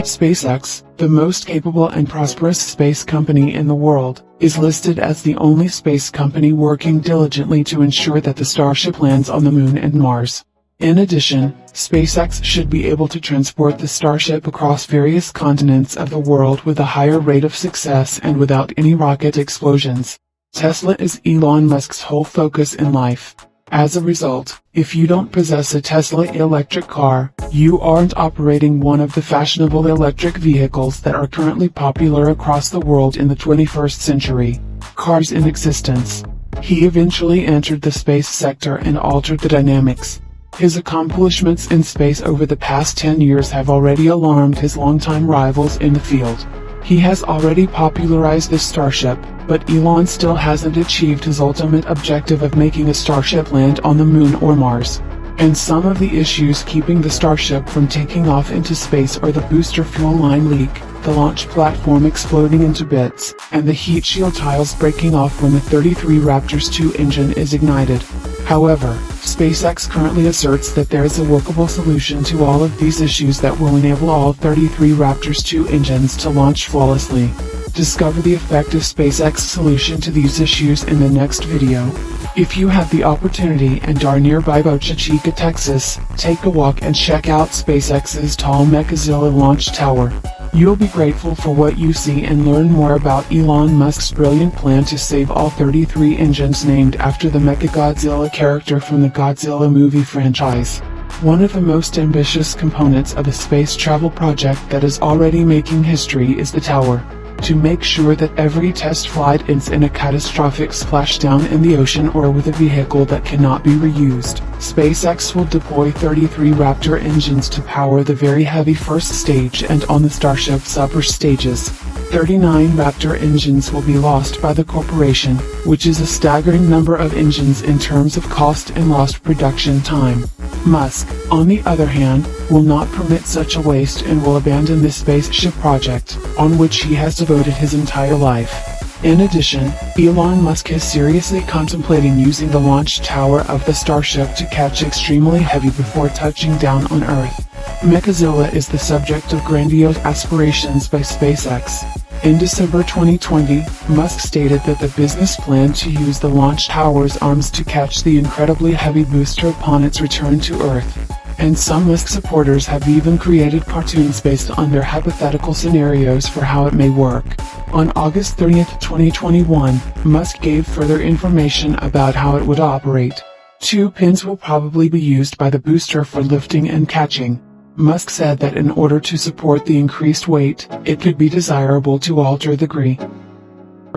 SpaceX, the most capable and prosperous space company in the world, is listed as the only space company working diligently to ensure that the Starship lands on the Moon and Mars. In addition, SpaceX should be able to transport the Starship across various continents of the world with a higher rate of success and without any rocket explosions. Tesla is Elon Musk's whole focus in life. As a result, if you don't possess a Tesla electric car, you aren't operating one of the fashionable electric vehicles that are currently popular across the world in the 21st century. Cars in existence. He eventually entered the space sector and altered the dynamics. His accomplishments in space over the past 10 years have already alarmed his longtime rivals in the field. He has already popularized the Starship, but Elon still hasn't achieved his ultimate objective of making a Starship land on the Moon or Mars. And some of the issues keeping the Starship from taking off into space are the booster fuel line leak, the launch platform exploding into bits, and the heat shield tiles breaking off when the 33 Raptor's 2 engine is ignited. However, SpaceX currently asserts that there is a workable solution to all of these issues that will enable all 33 Raptor's 2 engines to launch flawlessly. Discover the effective SpaceX solution to these issues in the next video. If you have the opportunity and are nearby Boca Chica, Texas, take a walk and check out SpaceX's tall Mechazilla launch tower. You'll be grateful for what you see and learn more about Elon Musk's brilliant plan to save all 33 engines named after the Mechagodzilla character from the Godzilla movie franchise. One of the most ambitious components of a space travel project that is already making history is the tower. To make sure that every test flight ends in a catastrophic splashdown in the ocean or with a vehicle that cannot be reused, SpaceX will deploy 33 Raptor engines to power the very heavy first stage and on the Starship's upper stages. 39 Raptor engines will be lost by the corporation, which is a staggering number of engines in terms of cost and lost production time. Musk, on the other hand, will not permit such a waste and will abandon this spaceship project, on which he has devoted his entire life. In addition, Elon Musk is seriously contemplating using the launch tower of the Starship to catch extremely heavy before touching down on Earth. Mechazilla is the subject of grandiose aspirations by SpaceX. In December 2020, Musk stated that the business planned to use the launch tower's arms to catch the incredibly heavy booster upon its return to Earth. And some Musk supporters have even created cartoons based on their hypothetical scenarios for how it may work. On August 30, 2021, Musk gave further information about how it would operate. 2 pins will probably be used by the booster for lifting and catching. Musk said that in order to support the increased weight, it could be desirable to alter the grid.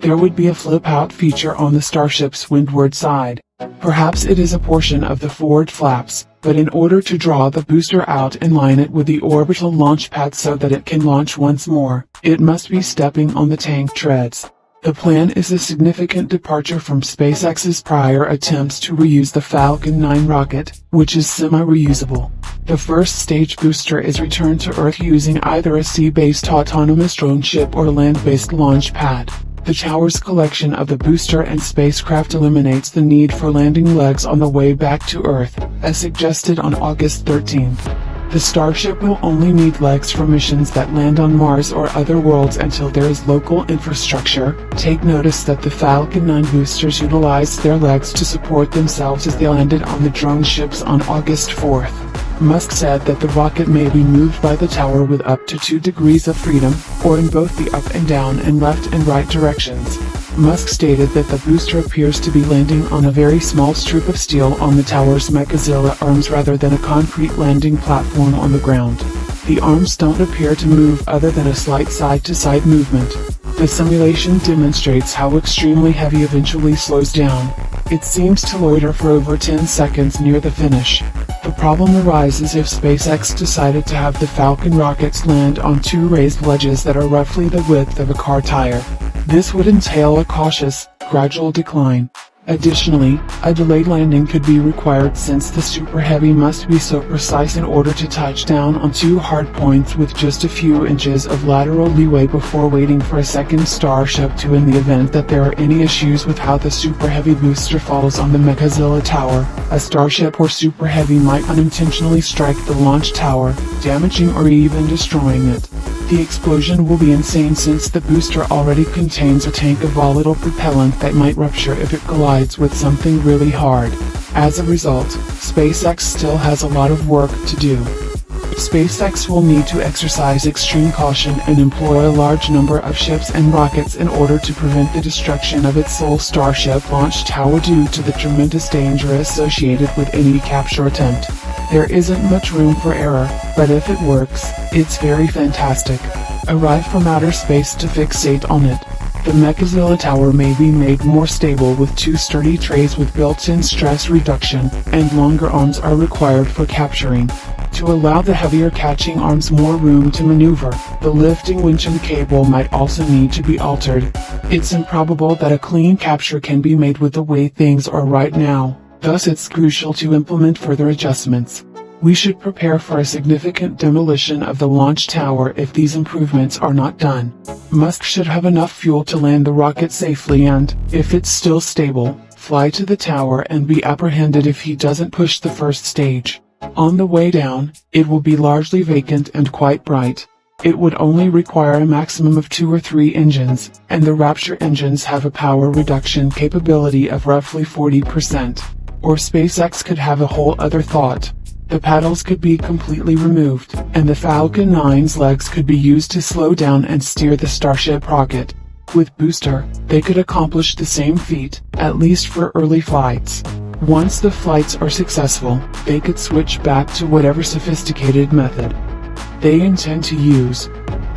There would be a flip-out feature on the Starship's windward side. Perhaps it is a portion of the forward flaps, but in order to draw the booster out and line it with the orbital launch pad so that it can launch once more, it must be stepping on the tank treads. The plan is a significant departure from SpaceX's prior attempts to reuse the Falcon 9 rocket, which is semi-reusable. The first stage booster is returned to Earth using either a sea-based autonomous drone ship or land-based launch pad. The tower's collection of the booster and spacecraft eliminates the need for landing legs on the way back to Earth, as suggested on August 13. The Starship will only need legs for missions that land on Mars or other worlds until there is local infrastructure. Take notice that the Falcon 9 boosters utilized their legs to support themselves as they landed on the drone ships on August 4. Musk said that the rocket may be moved by the tower with up to 2 degrees of freedom, or in both the up and down and left and right directions. Musk stated that the booster appears to be landing on a very small strip of steel on the tower's Mechazilla arms rather than a concrete landing platform on the ground. The arms don't appear to move other than a slight side-to-side movement. The simulation demonstrates how extremely heavy eventually slows down. It seems to loiter for over 10 seconds near the finish. The problem arises if SpaceX decided to have the Falcon rockets land on 2 raised ledges that are roughly the width of a car tire. This would entail a cautious, gradual decline. Additionally, a delayed landing could be required since the Super Heavy must be so precise in order to touch down on 2 hard points with just a few inches of lateral leeway before waiting for a second Starship to in the event that there are any issues with how the Super Heavy booster falls on the Mechazilla tower. A Starship or Super Heavy might unintentionally strike the launch tower, damaging or even destroying it. The explosion will be insane since the booster already contains a tank of volatile propellant that might rupture if it collides with something really hard. As a result, SpaceX still has a lot of work to do. SpaceX will need to exercise extreme caution and employ a large number of ships and rockets in order to prevent the destruction of its sole Starship launch tower due to the tremendous danger associated with any capture attempt. There isn't much room for error, but if it works, it's very fantastic. Arrive from outer space to fixate on it. The Mechazilla tower may be made more stable with two sturdy trays with built-in stress reduction, and longer arms are required for capturing. To allow the heavier catching arms more room to maneuver, the lifting winch and cable might also need to be altered. It's improbable that a clean capture can be made with the way things are right now, thus it's crucial to implement further adjustments. We should prepare for a significant demolition of the launch tower if these improvements are not done. Musk should have enough fuel to land the rocket safely and, if it's still stable, fly to the tower and be apprehended if he doesn't push the first stage. On the way down, it will be largely vacant and quite bright. It would only require a maximum of 2 or 3 engines, and the Raptor engines have a power reduction capability of roughly 40%. Or SpaceX could have a whole other thought. The paddles could be completely removed, and the Falcon 9's legs could be used to slow down and steer the Starship rocket. With booster, they could accomplish the same feat, at least for early flights. Once the flights are successful, they could switch back to whatever sophisticated method they intend to use.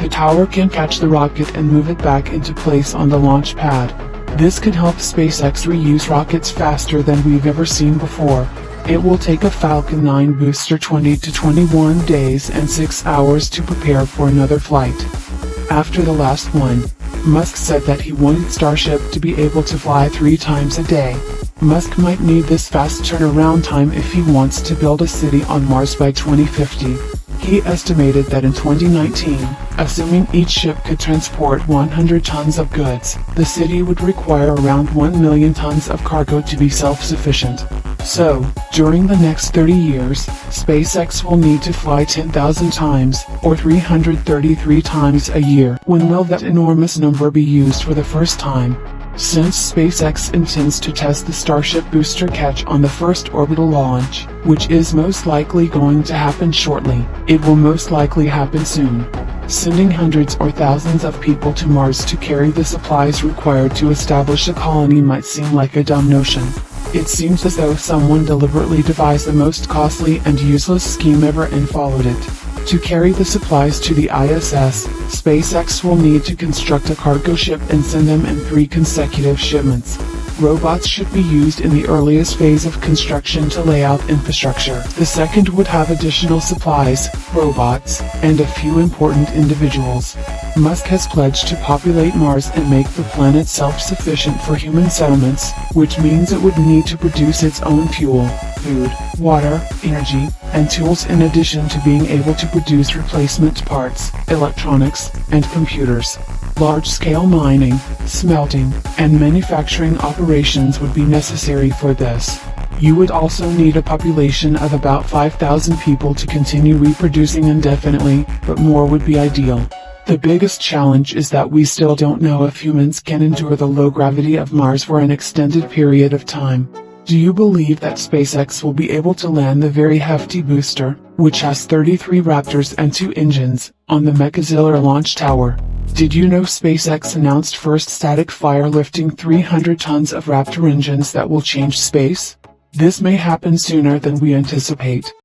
The tower can catch the rocket and move it back into place on the launch pad. This could help SpaceX reuse rockets faster than we've ever seen before. It will take a Falcon 9 booster 20 to 21 days and 6 hours to prepare for another flight. After the last one, Musk said that he wanted Starship to be able to fly 3 times a day. Musk might need this fast turnaround time if he wants to build a city on Mars by 2050. He estimated that in 2019, assuming each ship could transport 100 tons of goods, the city would require around 1 million tons of cargo to be self-sufficient. So, during the next 30 years, SpaceX will need to fly 10,000 times, or 333 times a year. When will that enormous number be used for the first time? Since SpaceX intends to test the Starship booster catch on the first orbital launch, which is most likely going to happen shortly, it will most likely happen soon. Sending hundreds or thousands of people to Mars to carry the supplies required to establish a colony might seem like a dumb notion. It seems as though someone deliberately devised the most costly and useless scheme ever and followed it. To carry the supplies to the ISS, SpaceX will need to construct a cargo ship and send them in 3 consecutive shipments. Robots should be used in the earliest phase of construction to lay out infrastructure. The second would have additional supplies, robots, and a few important individuals. Musk has pledged to populate Mars and make the planet self-sufficient for human settlements, which means it would need to produce its own fuel, food, water, energy, and tools in addition to being able to produce replacement parts, electronics, and computers. Large-scale mining, smelting, and manufacturing operations would be necessary for this. You would also need a population of about 5,000 people to continue reproducing indefinitely, but more would be ideal. The biggest challenge is that we still don't know if humans can endure the low gravity of Mars for an extended period of time. Do you believe that SpaceX will be able to land the very hefty booster, which has 33 Raptors and 2 engines, on the Mechazilla launch tower? Did you know SpaceX announced first static fire lifting 300 tons of Raptor engines that will change space? This may happen sooner than we anticipate.